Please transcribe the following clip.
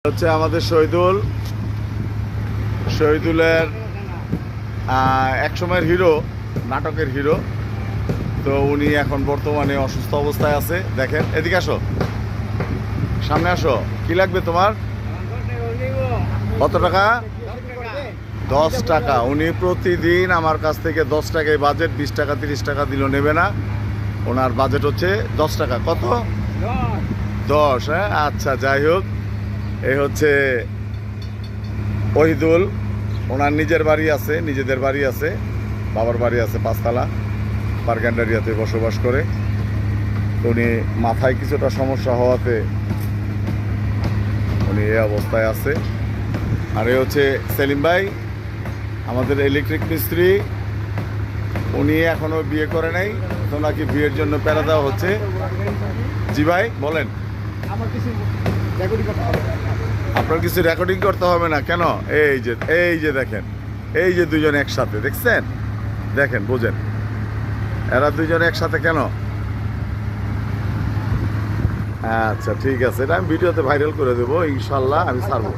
হচ্ছে আমাদের শহীদুলের এক সময়ের হিরো, নাটকের হিরো। তো উনি এখন বর্তমানে অসুস্থ অবস্থায় আছে। দেখেন, এদিকে আসো, সামনে আসো। কি লাগবে তোমার? কত টাকা? 10 টাকা। উনি প্রতিদিন আমার কাছ থেকে 10 টাকায় বাজেট, 20 টাকা 30 টাকা দিলেও নেবে না। ওনার বাজেট হচ্ছে 10 টাকা। কত? 10। হ্যাঁ, আচ্ছা, যাই হোক, এই হচ্ছে ওহিদুল। ওনার নিজের বাড়ি আছে, নিজেদের বাড়ি আছে, বাবার বাড়ি আছে 5 তলা, বারগান্ডারিয়াতে বসবাস করে। উনি মাথায় কিছুটা সমস্যা হওয়াতে উনি এই অবস্থায় আছে। আর এ হচ্ছে সেলিম ভাই, আমাদের ইলেকট্রিক মিস্ত্রি। উনি এখনো বিয়ে করে নাই, তো নাকি বিয়ের জন্য প্যারা দেওয়া হচ্ছে। জি ভাই, বলেন। আপনার কিছু রেকর্ডিং করতে হবে না কেন? এই যে দেখেন, এই যে দুজন একসাথে, দেখছেন? দেখেন, বোঝেন এরা দুজন একসাথে কেন? আচ্ছা, ঠিক আছে, এটা আমি ভিডিওতে ভাইরাল করে দেবো, ইনশাল্লাহ আমি ছাড়বো।